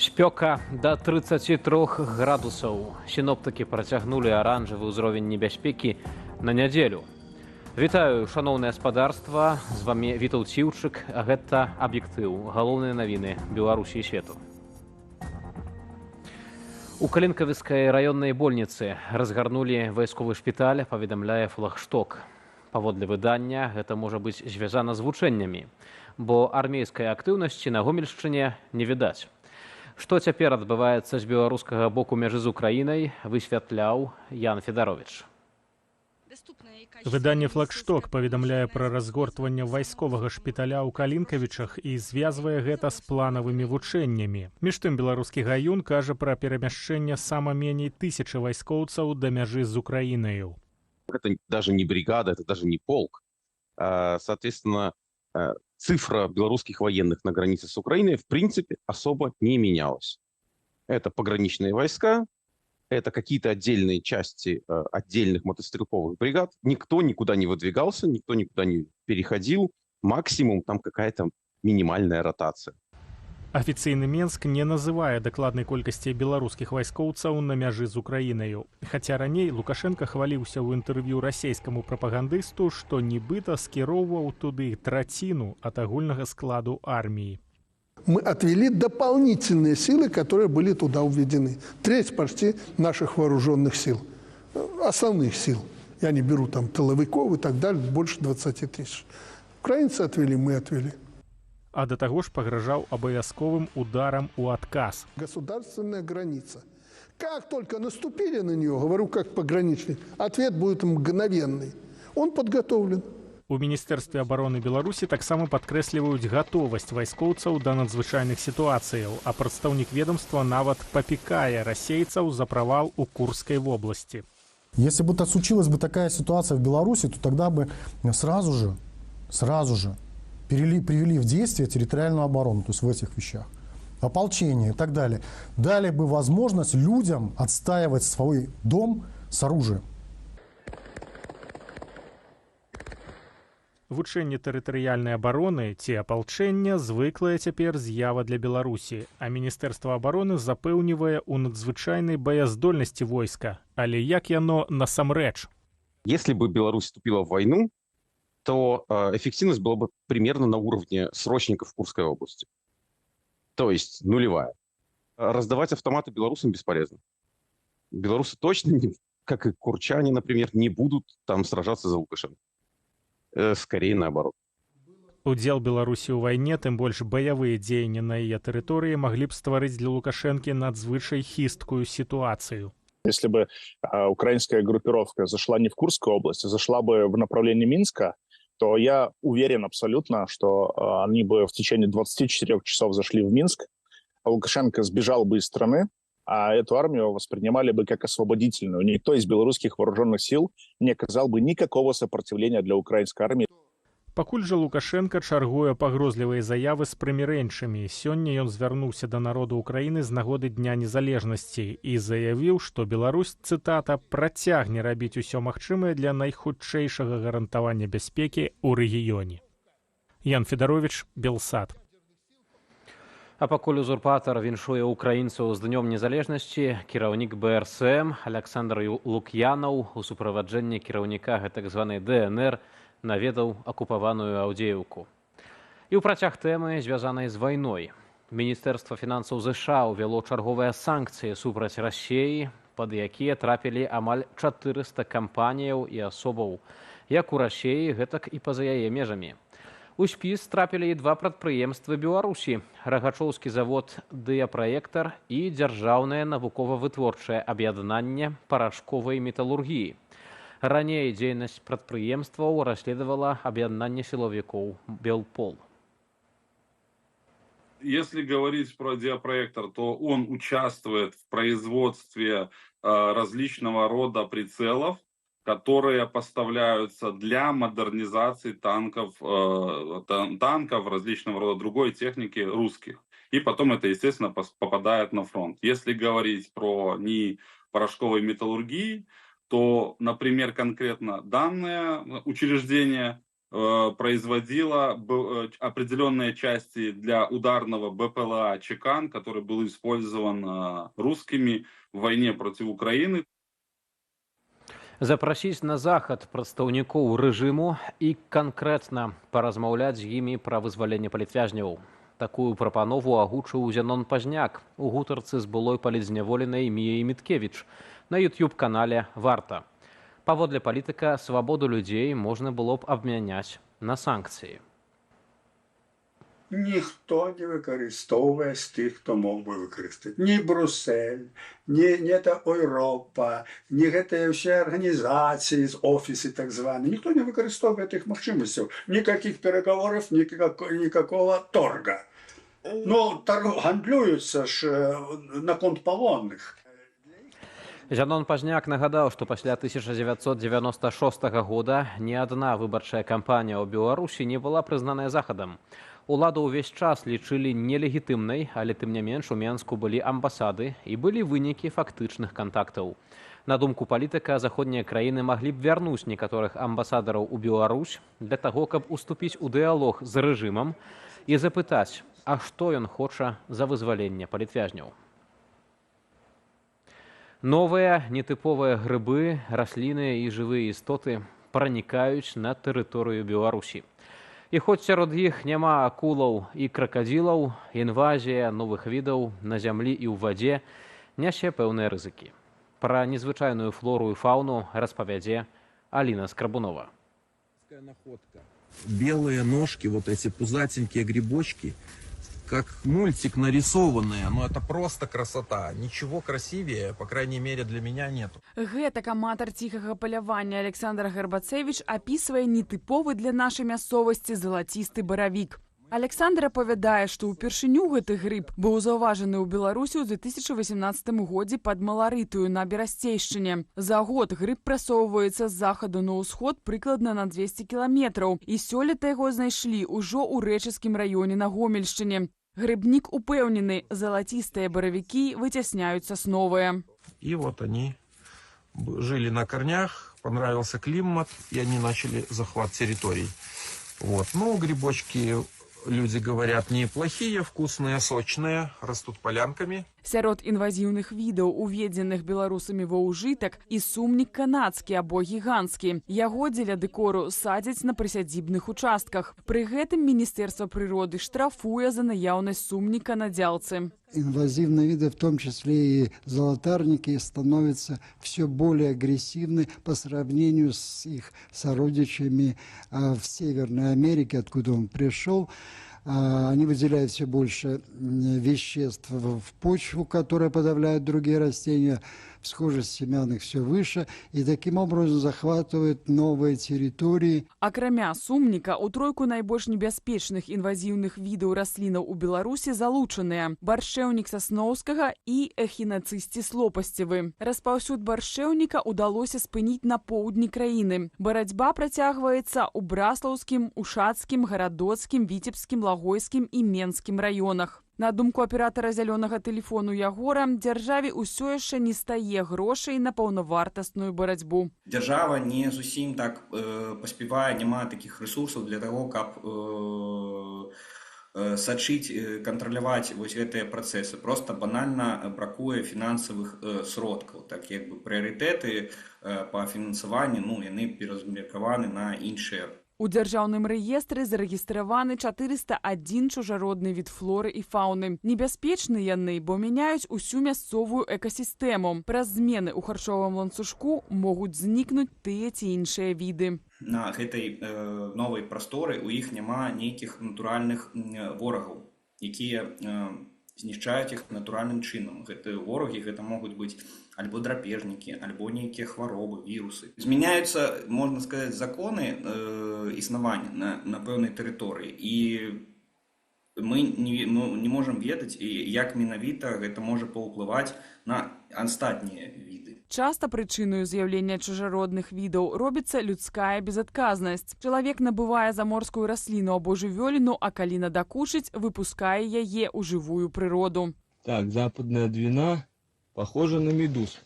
Спёка до 33 градусаў. Сіноптыкі працягнулі аранжавы ўзровень небяспекі на нядзелю. Вітаю, шаноўнае гаспадарства, з вами Вітаўт Ціўчык, а гэта аб'ектыў. Галоўныя навіны Беларусі і свету. У Калінкавіцкай раённай больніцы разгарнулі вайсковы шпіталь, паведамляе Флагшток. Паводле выдання, гэта можа быць звязана з вучэннямі, бо армейскай актыўнасці на Гомельшчыне не відаць. Што цяпер адбываецца з беларускага боку мяжы з Украінай, высвятляў Ян Федарович. Выданне «Флагшток» паведамляе пра разгортванне вайсковага шпіталя ў Калінкавічах і звязвае гэта з планавымі вучэннямі. Між тым беларускі гаюн кажа пра перамяшчэнне сама меней 1000 вайскоўцаў да мяжы з Украінаю. Это даже не бригада, это даже не полк. Соответственно, цифра белорусских военных на границе с Украиной в принципе особо не менялась. Это пограничные войска, это какие-то отдельные части отдельных мотострелковых бригад. Никто никуда не выдвигался, никто никуда не переходил. Максимум там какая-то минимальная ротация. Афіцыйны Менск не называе дакладнай колькасці беларускіх вайскоўцаў на мяжы з Украінаю. Хаця раней Лукашенко хваліўся ў інтэрв'ю расейскаму прапагандысту, што нібыта скіроўваў туды траціну ад агульнага складу арміі. Мы отвели дополнительные силы, которые были туда введены. Треть почти наших вооруженных сил, основных сил. Я не беру там тыловиков и так далее, больше 20 тысяч. Украинцы отвели, мы отвели. А да таго ж пагражаў абавязковым ударам у адказ. Государственная граница. Как только наступили на нее, говорю как пограничник, ответ будет мгновенный. Он подготовлен. У Міністэрстве абароны Беларусі таксама падкрэсліваюць гатовасць вайскоўцаў да надзвычайных сітуацыяў, а прадстаўнік ведомства нават папікае расейцаў за правал у Курской области. Если бы случилась бы такая ситуация в Беларуси, то тогда бы сразу же привели в действие территориальную оборону, то есть в этих вещах, ополчение и так далее. Дали бы возможность людям отстаивать свой дом с оружием. Вучэнне тэрытарыяльнай абароны ці апалчэння звыклая цяпер з'ява для Беларусі, а Міністэрства абароны запэўнівае ў надзвычайнай баяздольнасці войска. Але як яно насамрэч? Если бы Беларусь вступила в войну, то эффективность была бы примерно на уровне срочников в Курской области. То есть нулевая. Раздавать автоматы белорусам бесполезно. Белорусы точно, как и курчане, например, не будут там сражаться за Лукашенко. Скорее наоборот. Удзел Беларусі ў вайне, тым больш баявыя дзеянні на яе тэрыторыі маглі б стварыць для Лукашэнкі надзвычай хісткую сітуацыю. Если бы украинская группировка зашла не в Курскую область, а зашла бы в направлении Минска, то я уверен абсолютно, что они бы в течение 24 часов зашли в Минск, а Лукашенко сбежал бы из страны, а эту армию воспринимали бы как освободительную. Никто из белорусских вооруженных сил не оказал бы никакого сопротивления для украинской армии. Пакуль жа Лукашенко чаргуе пагрозлівыя заявы з прымірэнчымі. Сёння ён звярнуўся да народу Украіны з нагоды Дня незалежнасці і заявіў, што Беларусь, цытата, працягне рабіць усё магчымае для найхутчэйшага гарантавання бяспекі ў рэгіёне. Ян Федарович, Белсат. А пакуль узурпатар віншуе украінцаў з Днём незалежнасці, кіраўнік БРСМ Александр Лук'янаў у суправаджэнні кіраўніка гэтак званай ДНР наведаў акупаваную Аўдзеўку. І ў працяг тэмы, звязанай з вайной. Міністэрства фінансаў ЗША ўвяло чарговыя санкцыі супраць Расіі, пад якія трапілі амаль 400 кампаніяў і асобаў, як у Расіі, гэтак і па-за яе межамі. У спіс трапілі і 2 прадпрыемствы Беларусі – Рагачоўскі завод «Дыяпраектар» і дзяржаўнае навукова-вытворчае аб'яднанне парашковай металургіі. Раней дзейнасць прадпрыемстваў расследавала аб'яднанне сілавікоў «Белпол». Если говорить про «Диапроектор», то он участвует в производстве различного рода прицелов, которые поставляются для модернизации танков, различного рода другой техники русских. И потом это, естественно, попадает на фронт. Если говорить про НИИ порошковой металлургии, то, например, конкретно данное учреждение производила определенные части для ударного БПЛА «Чекан», который был использован русскими в войне против Украины. Запрасіць на захад прадстаўнікоў рэжыму і канкрэтна паразмаўляць з імі пра вызваленне палітвязняў. Такую прапанову агучыў Зянон Пазняк у гутарцы з былой палітзняволенай Міяй Міткевіч на YouTube-канале «Варта». Паводле палітыка, свабоду людзей можна было б абмяняць на санкцыі. Ніхто не використовує з тих, хто мог би використати. Ні Брюссель, ні та Європа, ні ті всі організації з офіси так звані. Ніхто не використовує тих можливостей. Ніяких переговорів, ніякого торга. Ну, гандлюються ж на контполонних. Зянон Пазняк нагадаў, што пасля 1996 года ні адна выбарчая кампанія ў Беларусі не была прызнаная захадам. Уладу ўвесь час лічылі нелегітымнай, але тым не менш у Менску былі амбасады і былі вынікі фактычных кантактаў. На думку палітыка, заходнія краіны маглі б вярнуць некаторых амбасадараў у Беларусь для таго, каб уступіць у дыялог з рэжымам і запытаць, а што ён хоча за вызваленне палітвязняў. Новыя нетыповыя грыбы, расліны і жывыя істоты пранікаюць на тэрыторыю Беларусі. І хоць сярод іх няма акулаў і кракадзілаў, інвазія новых відаў на зямлі і ў вадзе нясе пэўныя рызыкі. Пра незвычайную флору і фауну распавядзе Аліна Скрабунова. Белые ножки, вот эти пузатенькие грибочки, как мультик нарисованные, но это просто красота. Ничего красивее, по крайней мере, для меня нету. Гэтак аматар ціхага палявання Александр Гарбацевич апісвае нетыповы для нашай мясцовасці залацісты баравік. Александр апавядае, што ўпершыню гэты грыб быў заўважаны ў Беларусі ў 2018 годзе пад Маларытаю на Берасцейшчыне. За год грыб прасоўваецца з захаду на ўсход прыкладна на 200 кіламетраў, і сёлета яго знайшлі ўжо ў Рэчыцкім раёне на Гомельшчыне. Грыбнік упэўнены, залацістыя баравікі выцясняюць сасновыя. И вот они жили на корнях, понравился климат, и они начали захват территорий. Вот. Ну, грибочки, люди говорят, неплохие, вкусные, сочные, растут полянками. Сярод інвазіўных відаў, уведзеных беларусамі ва ўжытак, і сумнік канадскі або гіганtsкі. Яго дзеля дэкору садзяць на прысядзібных участках. Пры гэтым Міністэрства прыроды штрафуе за наяўнасць сумніка на дзялцы. Инвазивные виды, в том числе и золотарники, становятся все более агрессивны по сравнению с их сородичами в Северной Америке, откуда он пришел. Они выделяют все больше веществ в почву, которые подавляют другие растения, схожесть семян их все выше, и таким образом захватывают новые территории. Акрамя сумніка, у тройку найбольш небяспечных інвазіўных відаў раслінаў у Беларусі залучаныя баршчэўнік сасноўскага і эхінацысціс лопасцевы. Распаўсюд баршчэўніка ўдалося спыніць на поўдні краіны. Барацьба працягваецца ў Браслаўскім, Ушацкім, Гарадоцкім, Віцебскім, Лагойскім і Менскім раёнах. На думку аператара зялёнага тэлефону Ягора, дзяржаве ўсё яшчэ не стае грошай на паўнавартасную барацьбу. Дзяржава не зусім так паспявае, няма такіх рэсурсаў для таго, каб сачыць, кантраляваць вось гэтыя працэсы. Проста банальна бракуе фінансавых сродкаў. Так як бы прыярытэты па фінансаванні, яны перазмеркаваны на іншыя. У дзяржаўным рэестры зарэгістраваны 401 чужародны від флоры і фауны. Небяспечны яны, бо мяняюць усю мясцовую экасістэму. Праз змены ў харчовым ланцужку могуць знікнуць тыя ці іншыя віды. На гэтай новай прасторы у іх няма нейкіх натуральных ворагаў, якія знішчаюць іх натуральным чынам. Гэтыя ворагі гэта могуць быць альбо драпежнікі, альбо нейкія хваробы, вірусы. Змяняюцца, можна сказаць, законы існавання на пэўнай тэрыторыі, і мы не можам ведаць, як менавіта гэта можа паўплываць на астатнія віды. Часта прычыною з'яўлення чужародных відаў робіцца людская безадказнасць. Чалавек набывае заморскую расліну або жывёліну, а калі надакучыць, выпускае яе ў жывую прыроду. Так, западная двина похожа на медуз.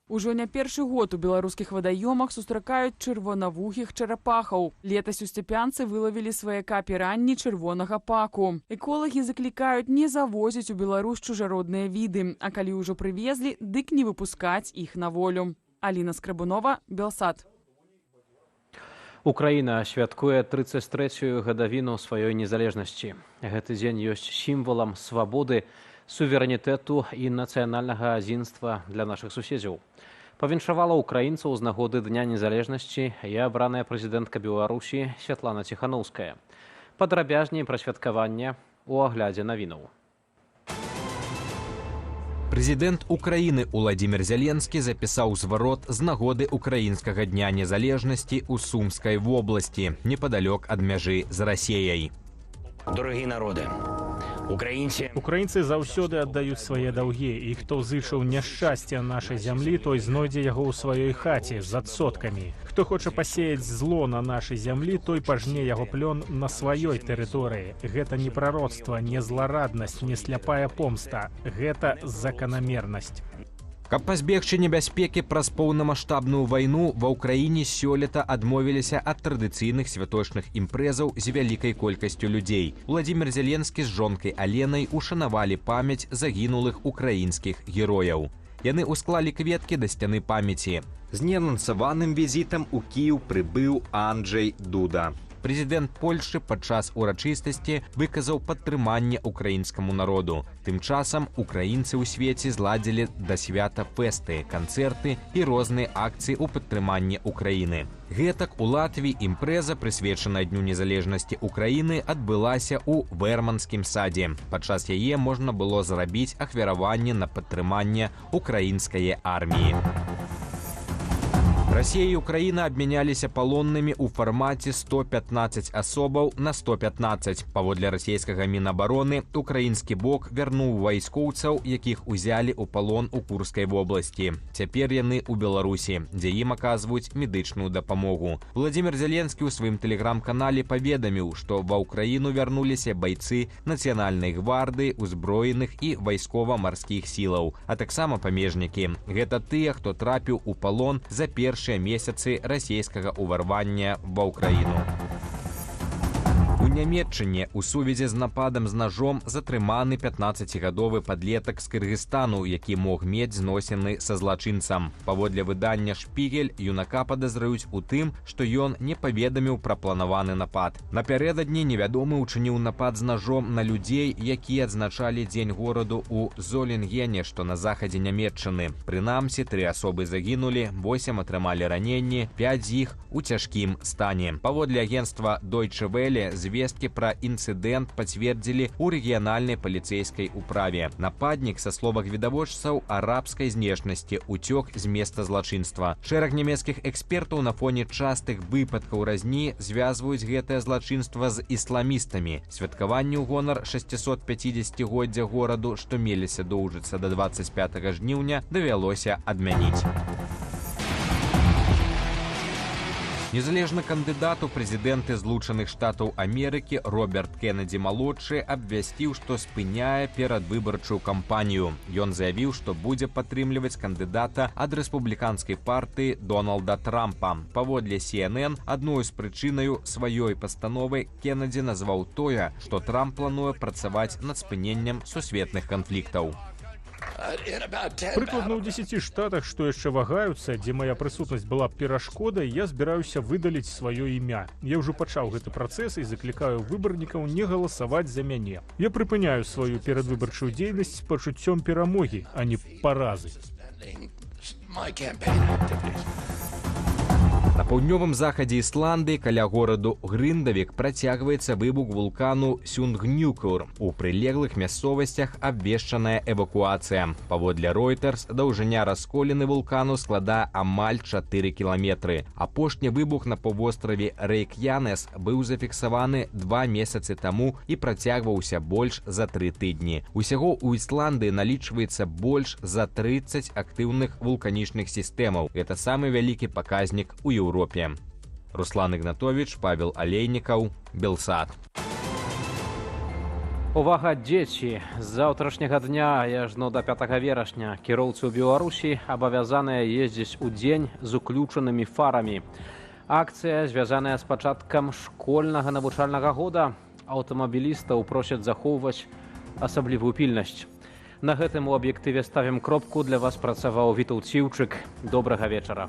Ужо не першы год у беларускіх вадаёмах сустракаюць чырвонавухіх чарапахаў. Летась у сцяпянцы вылавілі сваяка піранні чырвонага паку. Эколагі заклікаюць не завозіць у Беларусь чужародныя віды, а калі ўжо прывезлі, дык не выпускаць іх на волю. Аліна Скрабунова, Белсат. Украіна святкуе 33-ю гадавіну сваёй незалежнасці. Гэты дзень ёсць сімвалам свабоды, суверэнітэту і нацыянальнага адзінства для нашых суседзяў. Павіншавала украінцаў з нагоды Дня незалежнасці і абраная прэзідэнтка Беларусі Святлана Ціханаўская. Падрабязней пра святкаванне у аглядзе навінаў. Прэзідэнт Украіны Уладзімір Зеленскі запісаў зварот з нагоды украінскага Дня незалежнасці ў Сумскай вобласці, непадалёк ад мяжы з Расіяй. Дорогі народи, Украінцы заўсёды аддаюць свае даўгі, і хто зычыў няшчасця нашай зямлі, той знойдзе яго ў сваёй хаце з адсоткамі. Хто хоча пасеяць зло на нашай зямлі, той пажне яго плён на сваёй тэрыторыі. Гэта не прароцтва, не злараднасць, не сляпая помста. Гэта заканамернасць. Каб пазбегчы небяспекі праз поўнамаштабную вайну, ва ўкраіне сёлета адмовіліся ад традыцыйных святочных імпрэзаў з вялікай колькасцю людзей. Уладзімір Зеленскі з жонкай Аленай ушанавалі памяць загінулых украінскіх герояў. Яны ўсклалі кветкі да сцяны памяці. З неанансаваным візітам у Кіеў прыбыў Анджэй Дуда. Прэзідэнт Польшчы падчас урачыстасці выказаў падтрыманне украінскаму народу. Тым часам украінцы ў свеце зладзілі да свята фэсты, канцэрты і розныя акцыі ў падтрыманне Украіны. Гэтак у Латвіі імпрэза, прысвечаная Дню незалежнасці Украіны, адбылася ў Вэрманскім садзе. Падчас яе можна было зрабіць ахвяраванне на падтрыманне украінскай арміі. Расія і Украіна абмяняліся палоннымі ў фармаце 115 асобаў на 115. Паводле расійскага Мінабароны, украінскі бок вярнуў вайскоўцаў, якіх узялі ў палон у Курскай вобласці. Цяпер яны ў Беларусі, дзе ім аказваюць медычную дапамогу. Уладзімір Зеленскі ў сваім тэлеграм-канале паведаміў, што ва ўкраіну вярнуліся байцы Нацыянальнай гвардыі, узброеных і вайскова-марскіх сілаў, а таксама памежнікі. Гэта тыя, хто трапіў у палон за першыя месяцы расійскага ўварвання ва ўкраіну. У Нямецчыне у сувязі з нападам з нажом затрыманы 15-гадовы падлетак з Кыргызстану, які мог мець зносіны са злачынцам. Паводле выдання «Шпігель» юнака падазраюць у тым, што ён не паведаміў пра планаваны напад. Напярэдадні невядомы ўчыніў напад з нажом на людзей, якія адзначалі дзень гораду ў Золінгене, што на захадзе Нямецчыны. Прынамсі, 3 асобы загінулі, 8 атрымалі раненні, 5 з іх у цяжкім стане. Паводле агенцтва Deutsche Welle, звесткі пра інцыдэнт пацвердзілі ў рэгіянальнай паліцэйскай управе. Нападнік, са словах відавочцаў, арабскай знешнасці уцёк з места злачынства. Шэраг нямецкіх экспертаў на фоне частых выпадкаў разні звязваюць гэтае злачынства з ісламістамі. Святкаванне ў гонар 650-годдзя гораду, што меліся доўжыцца да 25 жніўня, давялося адмяніць. Незалежны кандыдат у прэзідэнты Злучаных Штатаў Амерыкі Роберт Кеннеді-малодшы абвясціў, што спыняе перадвыбарчую кампанію. Ён заявіў, што будзе падтрымліваць кандыдата ад рэспубліканскай партыі Дональда Трампа. Паводле CNN, адной з прычынаю сваёй пастановы Кеннеді назваў тое, што Трамп плануе працаваць над спыненнем сусветных канфліктаў. Прыкладна ў 10 штатах, што яшчэ вагаюцца, дзе мая прысутнасць была перашкодай, я збіраюся выдаліць сваё імя. Я ўжо пачаў гэты працэс і заклікаю выбарнікаў не галасаваць за мяне. Я прыпыняю сваю перадвыбарчую дзейнасць з пачуццём перамогі, а не паразы. На паўднёвым захадзе Ісландыі каля гораду Грындавік працягваецца выбух вулкану Сюнгнюкур. У прылеглых мясцовасцях абвешчаная эвакуацыя. Паводле Reuters, даўжыня расколіны вулкану складае амаль 4 кіламетры. Апошні выбух на паўвостраве Рэйк'янес быў зафіксаваны 2 месяцы таму і працягваўся больш за 3 тыдні. Усяго ў Ісландыі налічваецца больш за 30 актыўных вулканічных сістэмаў. Гэта самы вялікі паказнік у Еўропе. Руслан Ігнатовіч, Павел Алейнікаў, Белсат. Увага, дзеці! З заўтрашняга дня і ажно да 5 верасня кіроўцы ў Беларусі абавязаныя ездзіць у дзень з уключанымі фарамі. Акцыя, звязаная з пачаткам школьнага навучальнага года, аўтамабілістаў просяць захоўваць асаблівую пільнасць. На гэтым у аб'ектыве ставім кропку. Для вас працаваў Вітаўт Сіўчык. Добрага вечара.